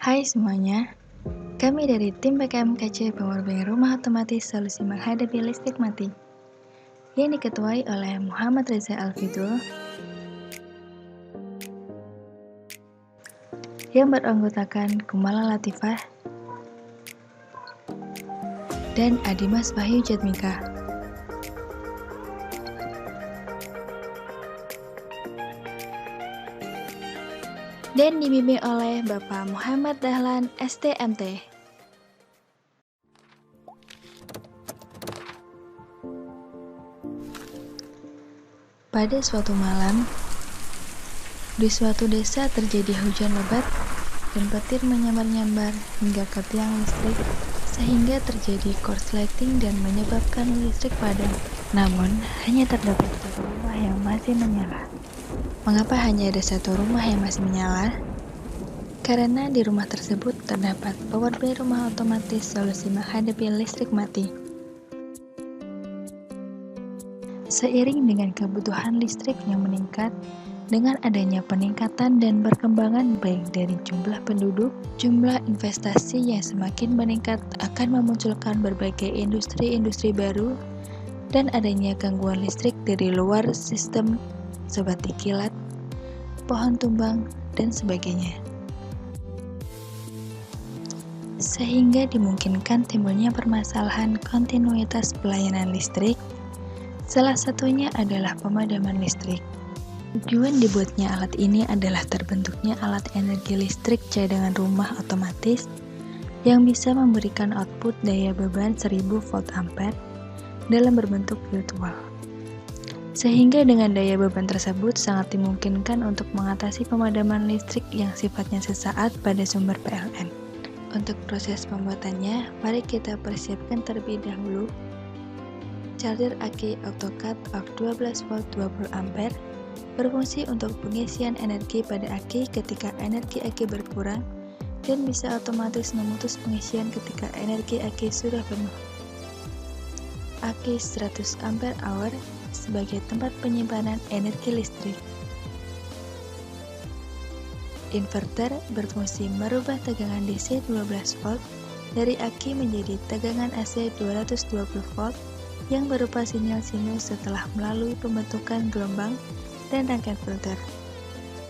Hai semuanya, kami dari tim PKMKC Powerbank Rumah Otomatis Solusi Menghadapi Listrik Mati yang diketuai oleh Muhammad Reza Alfidul yang beranggotakan Kumala Latifah dan Adimas Wahyu Jatmika. Dan dibimbing oleh Bapak Muhammad Dahlan, STMT. Pada suatu malam, di suatu desa terjadi hujan lebat dan petir menyambar-nyambar hingga ke tiang listrik sehingga terjadi korsleting dan menyebabkan listrik padam. Namun, hanya terdapat satu rumah yang masih menyala. Mengapa hanya ada satu rumah yang masih menyala? Karena di rumah tersebut terdapat powerbank rumah otomatis solusi menghadapi listrik mati. Seiring dengan kebutuhan listrik yang meningkat, dengan adanya peningkatan dan perkembangan baik dari jumlah penduduk, jumlah investasi yang semakin meningkat akan memunculkan berbagai industri-industri baru dan adanya gangguan listrik dari luar sistem seperti kilat, pohon tumbang, dan sebagainya. Sehingga dimungkinkan timbulnya permasalahan kontinuitas pelayanan listrik. Salah satunya adalah pemadaman listrik. Tujuan dibuatnya alat ini adalah terbentuknya alat energi listrik cadangan rumah otomatis yang bisa memberikan output daya beban 1000 volt ampere dalam berbentuk virtual. Sehingga dengan daya beban tersebut sangat dimungkinkan untuk mengatasi pemadaman listrik yang sifatnya sesaat pada sumber PLN. Untuk proses pembuatannya, mari kita persiapkan terlebih dahulu charger aki AutoCAD of 12 volt 20 ampere berfungsi untuk pengisian energi pada aki ketika energi aki berkurang dan bisa otomatis memutus pengisian ketika energi aki sudah penuh. Aki 100 ampere hour sebagai tempat penyimpanan energi listrik. Inverter berfungsi merubah tegangan DC 12 volt dari aki menjadi tegangan AC 220 volt yang berupa sinyal sinus setelah melalui pembentukan gelombang dan rangkaian filter.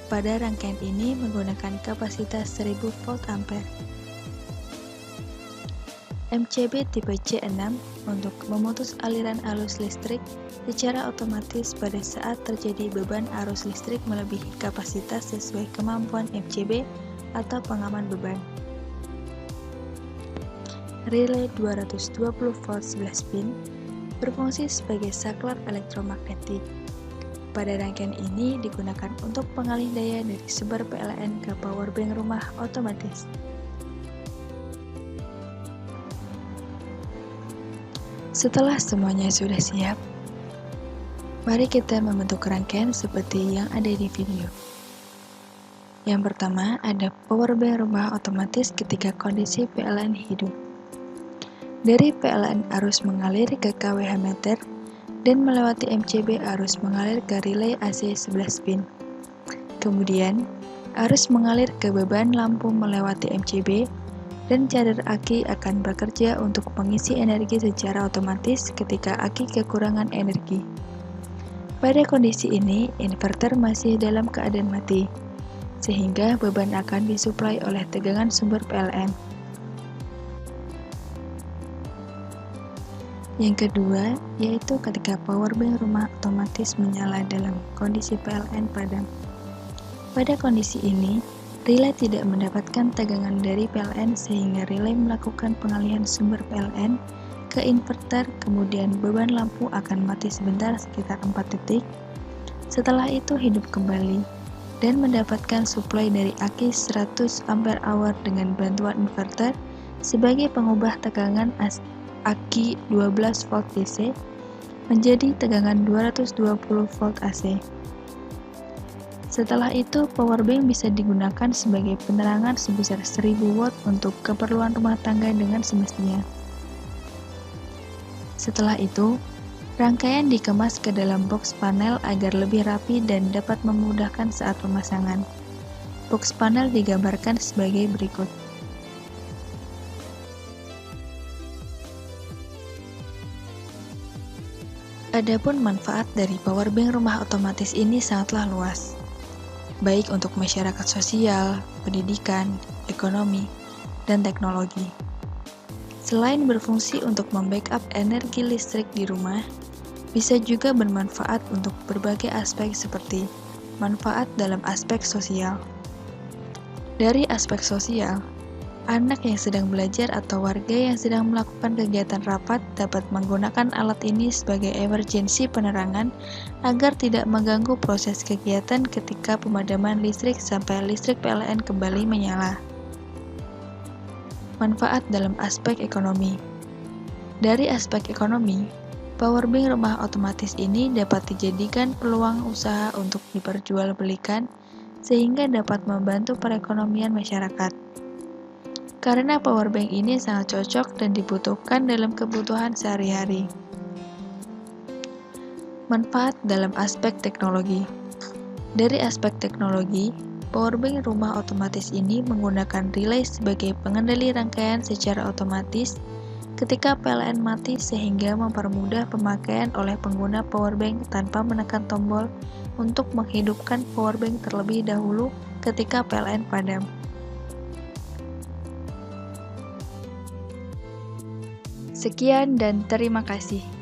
Pada rangkaian ini menggunakan kapasitas 1000 volt ampere. MCB tipe C6 untuk memutus aliran arus listrik secara otomatis pada saat terjadi beban arus listrik melebihi kapasitas sesuai kemampuan MCB atau pengaman beban. Relay 220 volt 11 pin berfungsi sebagai saklar elektromagnetik. Pada rangkaian ini digunakan untuk pengalih daya dari sumber PLN ke powerbank rumah otomatis. Setelah semuanya sudah siap, mari kita membentuk rangkaian seperti yang ada di video. Yang pertama ada powerbank rumah otomatis ketika kondisi PLN hidup. Dari PLN arus mengalir ke kWh meter dan melewati MCB arus mengalir ke relay AC 11 pin. Kemudian, arus mengalir ke beban lampu melewati MCB dan charger aki akan bekerja untuk mengisi energi secara otomatis ketika aki kekurangan energi. Pada kondisi ini, inverter masih dalam keadaan mati, sehingga beban akan disuplai oleh tegangan sumber PLN. Yang kedua, yaitu ketika powerbank rumah otomatis menyala dalam kondisi PLN padam. Pada kondisi ini, relay tidak mendapatkan tegangan dari PLN sehingga relay melakukan pengalihan sumber PLN ke inverter, kemudian beban lampu akan mati sebentar sekitar 4 detik. Setelah itu hidup kembali dan mendapatkan suplai dari aki 100 ampere hour dengan bantuan inverter sebagai pengubah tegangan aki 12 volt DC menjadi tegangan 220 volt AC. Setelah itu, powerbank bisa digunakan sebagai penerangan sebesar 1000 watt untuk keperluan rumah tangga dengan semestinya. Setelah itu, rangkaian dikemas ke dalam box panel agar lebih rapi dan dapat memudahkan saat pemasangan. Box panel digambarkan sebagai berikut. Adapun manfaat dari powerbank rumah otomatis ini sangatlah luas, baik untuk masyarakat sosial, pendidikan, ekonomi, dan teknologi. Selain berfungsi untuk membackup energi listrik di rumah, bisa juga bermanfaat untuk berbagai aspek seperti manfaat dalam aspek sosial. Dari aspek sosial, anak yang sedang belajar atau warga yang sedang melakukan kegiatan rapat dapat menggunakan alat ini sebagai emergensi penerangan agar tidak mengganggu proses kegiatan ketika pemadaman listrik sampai listrik PLN kembali menyala. Manfaat dalam aspek ekonomi. Dari aspek ekonomi, powerbank rumah otomatis ini dapat dijadikan peluang usaha untuk diperjualbelikan sehingga dapat membantu perekonomian masyarakat. Karena powerbank ini sangat cocok dan dibutuhkan dalam kebutuhan sehari-hari. Manfaat dalam aspek teknologi. Dari aspek teknologi, powerbank rumah otomatis ini menggunakan relay sebagai pengendali rangkaian secara otomatis ketika PLN mati sehingga mempermudah pemakaian oleh pengguna powerbank tanpa menekan tombol untuk menghidupkan powerbank terlebih dahulu ketika PLN padam. Sekian dan terima kasih.